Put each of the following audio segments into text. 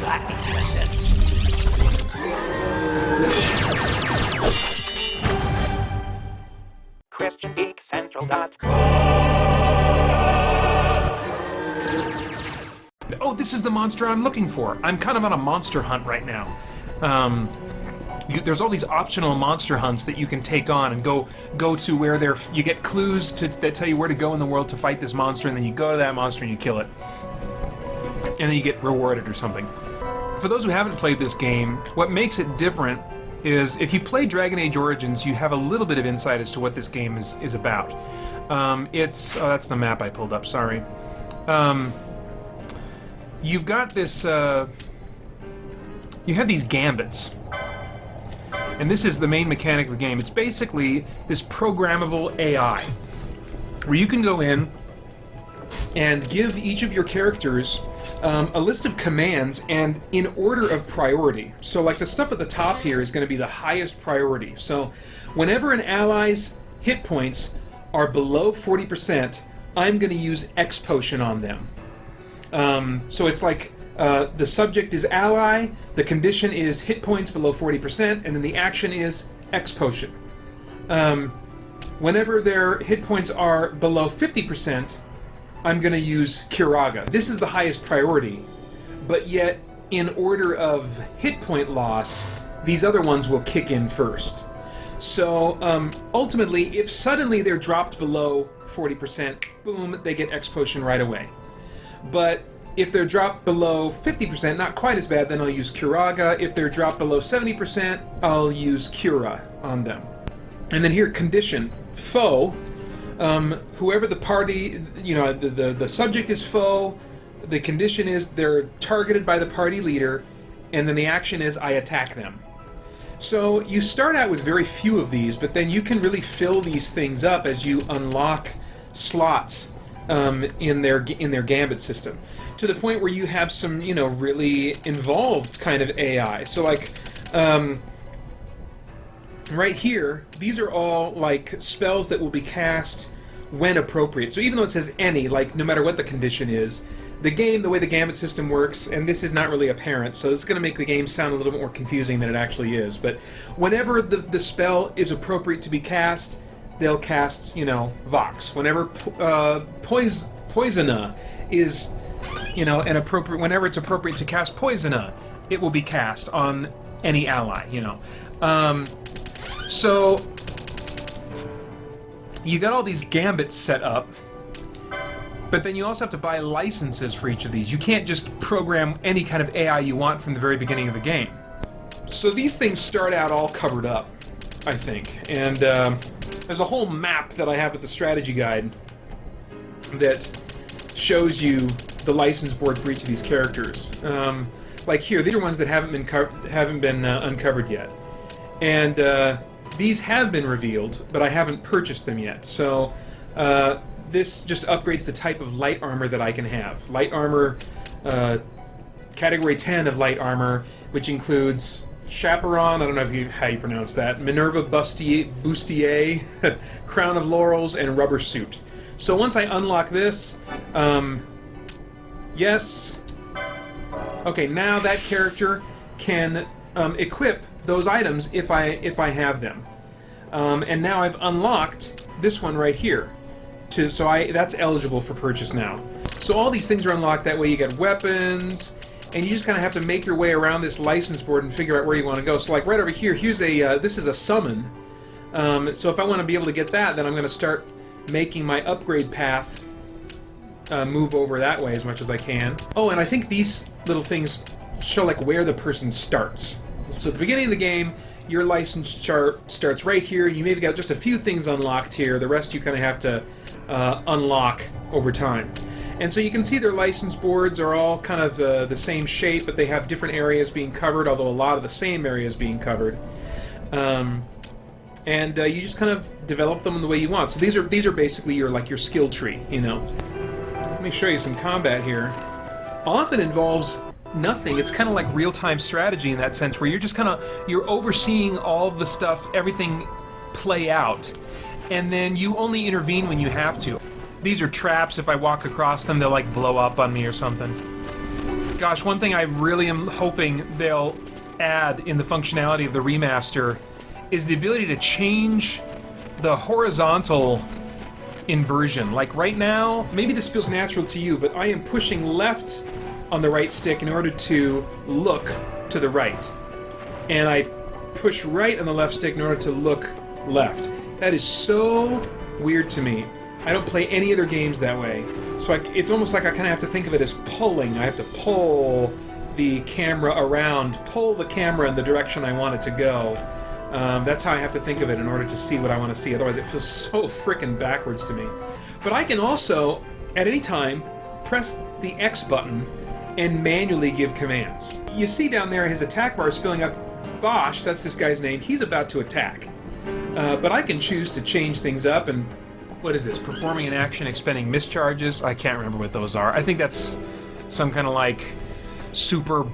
that interested. christiangeekcentral.com. Oh, this is the monster I'm looking for. I'm kind of on a monster hunt right now. There's all these optional monster hunts that you can take on and go to where you get clues that tell you where to go in the world to fight this monster, and then you go to that monster and you kill it. And then you get rewarded or something. For those who haven't played this game, what makes it different is if you've played Dragon Age Origins, you have a little bit of insight as to what this game is about. Oh, that's the map I pulled up, sorry. You've got this, you have these gambits. And this is the main mechanic of the game. It's basically this programmable AI, where you can go in and give each of your characters a list of commands and in order of priority. So like the stuff at the top here is going to be the highest priority. So whenever an ally's hit points are below 40%, I'm going to use X potion on them. So it's like the subject is ally, the condition is hit points below 40%, and then the action is X potion. Whenever their hit points are below 50%, I'm going to use Curaga. This is the highest priority, but yet in order of hit point loss, these other ones will kick in first. So ultimately, if suddenly they're dropped below 40%, boom, they get X potion right away. But if they're dropped below 50%, not quite as bad, then I'll use Curaga. If they're dropped below 70%, I'll use Cura on them. And then here, condition, foe. Whoever the party, the subject is foe, the condition is they're targeted by the party leader, and then the action is I attack them. So you start out with very few of these, but then you can really fill these things up as you unlock slots in their gambit system, to the point where you have some, really involved kind of AI. So like, right here, these are all like spells that will be cast when appropriate. So even though it says any, like no matter what the condition is, the way the gambit system works, and this is not really apparent, so this is going to make the game sound a little bit more confusing than it actually is, but whenever the spell is appropriate to be cast, they'll cast, Vox. Whenever Poisona is, whenever it's appropriate to cast Poisona, it will be cast on any ally, So you got all these gambits set up, but then you also have to buy licenses for each of these. You can't just program any kind of AI you want from the very beginning of the game. So these things start out all covered up, I think. And there's a whole map that I have with the strategy guide that shows you the license board for each of these characters. Like here, these are ones that haven't been uncovered yet. And these have been revealed, but I haven't purchased them yet. So this just upgrades the type of light armor that I can have. Light armor, category 10 of light armor, which includes Chaperon, I don't know how you pronounce that, Minerva Bustier, Crown of Laurels, and Rubber Suit. So once I unlock this, yes, okay, now that character can equip those items if I have them. And now I've unlocked this one right here. That's eligible for purchase now. So all these things are unlocked, that way you get weapons, and you just kind of have to make your way around this license board and figure out where you want to go. So like right over here, here's this is a summon. So if I want to be able to get that, then I'm going to start making my upgrade path move over that way as much as I can. Oh, and I think these little things show like where the person starts. So at the beginning of the game, your license chart starts right here. You maybe got just a few things unlocked here. The rest you kind of have to unlock over time. And so you can see their license boards are all kind of the same shape, but they have different areas being covered, although a lot of the same areas being covered. And you just kind of develop them in the way you want. So these are basically your skill tree, Let me show you some combat here. Often involves nothing. It's kind of like real-time strategy in that sense, where you're overseeing all of the stuff, everything play out, and then you only intervene when you have to. These are traps. If I walk across them, they'll like blow up on me or something. Gosh, one thing I really am hoping they'll add in the functionality of the remaster is the ability to change the horizontal inversion. Like right now, maybe this feels natural to you, but I am pushing left on the right stick in order to look to the right. And I push right on the left stick in order to look left. That is so weird to me. I don't play any other games that way. So it's almost like I kind of have to think of it as pulling. I have to pull the camera around, pull the camera in the direction I want it to go. That's how I have to think of it in order to see what I want to see. Otherwise, it feels so frickin' backwards to me. But I can also, at any time, press the X button and manually give commands. You see down there his attack bar is filling up. Bosch, that's this guy's name, he's about to attack. But I can choose to change things up and... What is this? Performing an action, expending mischarges? I can't remember what those are. I think that's some kind of like super,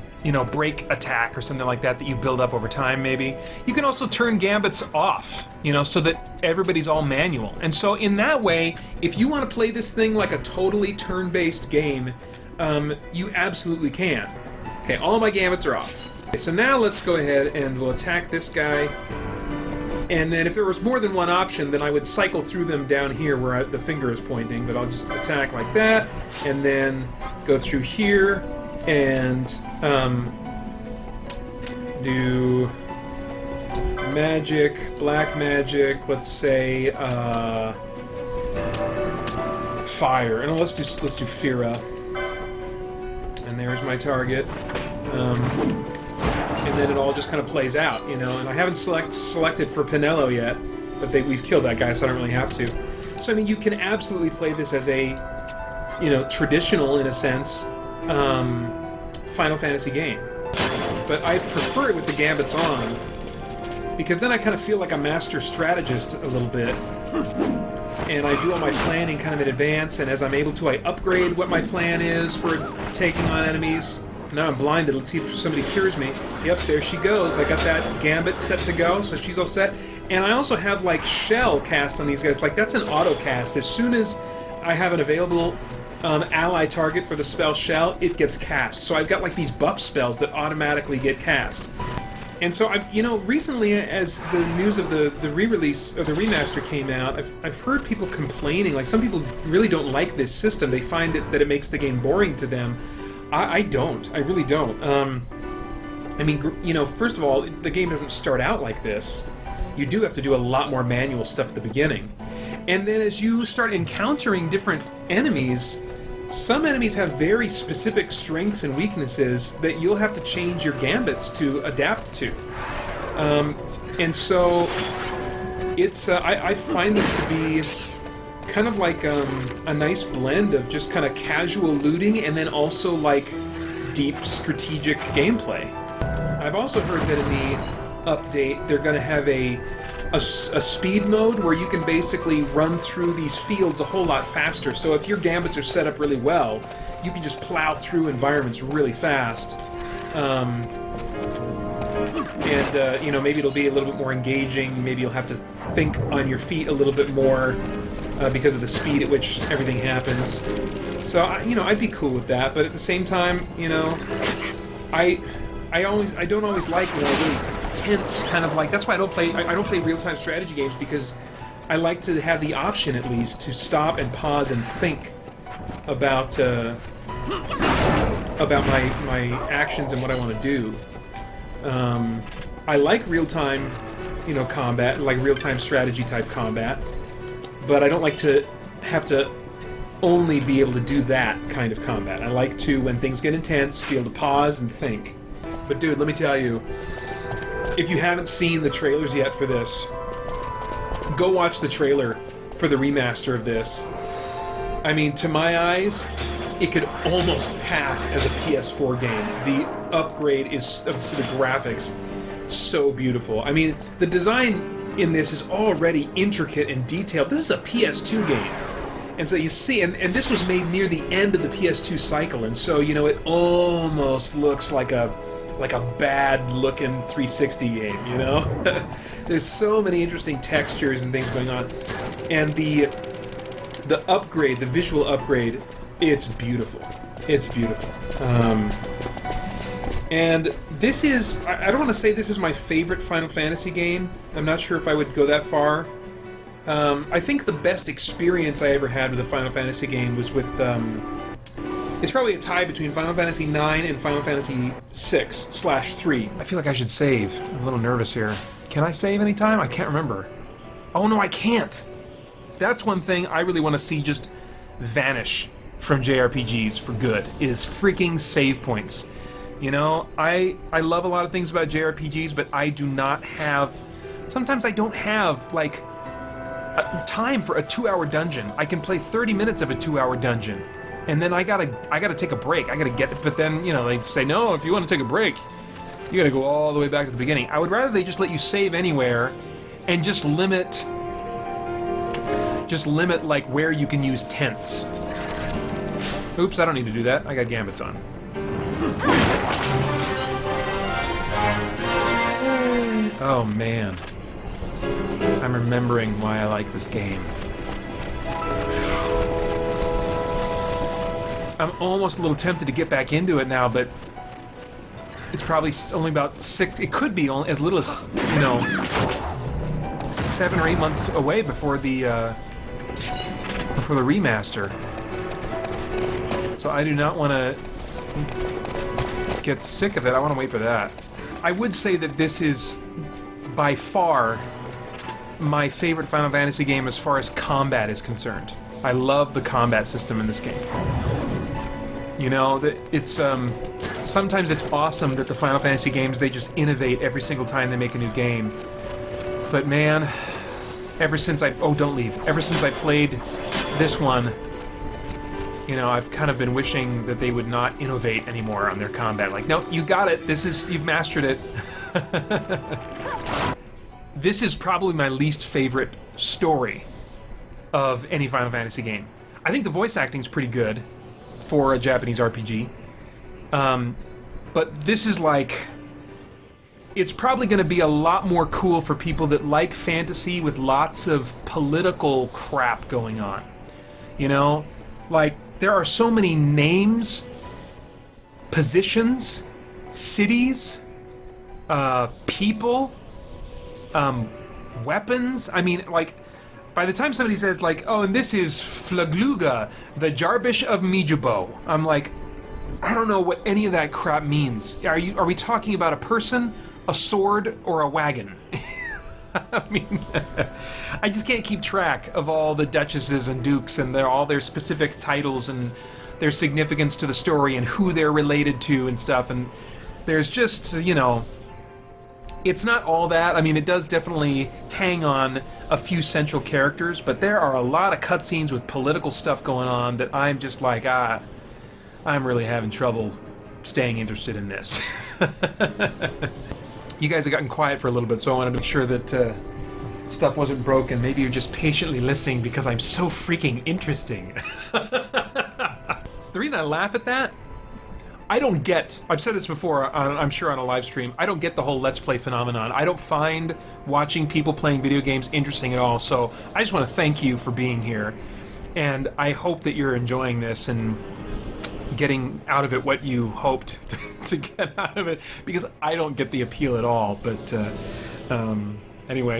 break attack or something like that you build up over time, maybe. You can also turn gambits off, so that everybody's all manual. And so in that way, if you want to play this thing like a totally turn-based game, you absolutely can. Okay, all my gambits are off. Okay, so now let's go ahead and we'll attack this guy. And then if there was more than one option, then I would cycle through them down here where the finger is pointing, but I'll just attack like that, and then go through here, and do magic, black magic, let's say fire, and let's do Fira. And there's my target. And then it all just kind of plays out, and I haven't selected for Pinello yet, but we've killed that guy, so I don't really have to. So, I mean, you can absolutely play this as a, traditional, in a sense, Final Fantasy game. But I prefer it with the gambits on, because then I kind of feel like a master strategist a little bit. And I do all my planning kind of in advance, and as I'm able to, I upgrade what my plan is for taking on enemies. Now I'm blinded. Let's see if somebody cures me. Yep, there she goes. I got that gambit set to go, so she's all set. And I also have, like, shell cast on these guys. Like, that's an auto cast. As soon as I have an available ally target for the spell shell, it gets cast. So I've got, like, these buff spells that automatically get cast. And so, recently, as the news of the re-release, or the remaster came out, I've heard people complaining. Like, some people really don't like this system. They find that it makes the game boring to them. I don't. I really don't. I mean, first of all, the game doesn't start out like this. You do have to do a lot more manual stuff at the beginning. And then as you start encountering different enemies, some enemies have very specific strengths and weaknesses that you'll have to change your gambits to adapt to. And so, it's I find this to be kind of like a nice blend of just kind of casual looting and then also like deep strategic gameplay. I've also heard that in the update they're going to have a speed mode where you can basically run through these fields a whole lot faster. So if your gambits are set up really well, you can just plow through environments really fast. Maybe it'll be a little bit more engaging. Maybe you'll have to think on your feet a little bit more because of the speed at which everything happens. So, I'd be cool with that. But at the same time, I don't always like, really tense kind of like. That's why I don't play real-time strategy games, because I like to have the option at least to stop and pause and think about my actions and what I want to do. I like real-time, combat, like real-time strategy type combat, but I don't like to have to only be able to do that kind of combat. I like to, when things get intense, be able to pause and think. But dude, let me tell you, if you haven't seen the trailers yet for this, go watch the trailer for the remaster of this. I mean, to my eyes, it could almost pass as a PS4 game. The upgrade is to the graphics so beautiful. I mean, the design in this is already intricate and detailed. This is a PS2 game. And so you see, and this was made near the end of the PS2 cycle, and so, it almost looks like a bad-looking 360 game, There's so many interesting textures and things going on. And the upgrade, the visual upgrade, it's beautiful. It's beautiful. And this is, I don't want to say this is my favorite Final Fantasy game. I'm not sure if I would go that far. I think the best experience I ever had with a Final Fantasy game was with, it's probably a tie between Final Fantasy IX and Final Fantasy VI/3. I feel like I should save. I'm a little nervous here. Can I save anytime? I can't remember. Oh no, I can't! That's one thing I really want to see just vanish from JRPGs for good, is freaking save points. You know, I love a lot of things about JRPGs, but I do not have... Sometimes I don't have, like, time for a 2-hour dungeon. I can play 30 minutes of a 2-hour dungeon, and then I gotta take a break. I gotta get it, but then, you know, they say, no, if you want to take a break, you gotta go all the way back to the beginning. I would rather they just let you save anywhere and just limit, like, where you can use tents. Oops, I don't need to do that. I got gambits on. Oh man, I'm remembering why I like this game. I'm almost a little tempted to get back into it now, but it's probably only about 6, it could be only as little as, you know, 7 or 8 months away before the remaster. So I do not want to get sick of it. I want to wait for that. I would say that this is by far my favorite Final Fantasy game as far as combat is concerned. I love the combat system in this game. You know, it's sometimes it's awesome that the Final Fantasy games, they just innovate every single time they make a new game. But man, ever since I played this one, you know, I've kind of been wishing that they would not innovate anymore on their combat. Like, no, you got it. You've mastered it. This is probably my least favorite story of any Final Fantasy game. I think the voice acting's pretty good for a Japanese RPG. But this is like... It's probably going to be a lot more cool for people that like fantasy with lots of political crap going on. You know? Like, there are so many names, positions, cities, people, weapons. I mean, like, by the time somebody says, like, oh, and this is Flagluga, the Jarbish of Mijubo, I'm like, I don't know what any of that crap means. Are we talking about a person, a sword, or a wagon? I mean, I just can't keep track of all the duchesses and dukes and all their specific titles and their significance to the story and who they're related to and stuff. And there's just, you know, it's not all that. I mean, it does definitely hang on a few central characters, but there are a lot of cutscenes with political stuff going on that I'm just like, I'm really having trouble staying interested in this. You guys have gotten quiet for a little bit, so I wanted to make sure that stuff wasn't broken. Maybe you're just patiently listening because I'm so freaking interesting. The reason I laugh at that, I don't get, I've said this before, I'm sure on a live stream, I don't get the whole Let's Play phenomenon. I don't find watching people playing video games interesting at all, so I just want to thank you for being here. And I hope that you're enjoying this and getting out of it what you hoped to get out of it, because I don't get the appeal at all, but anyway.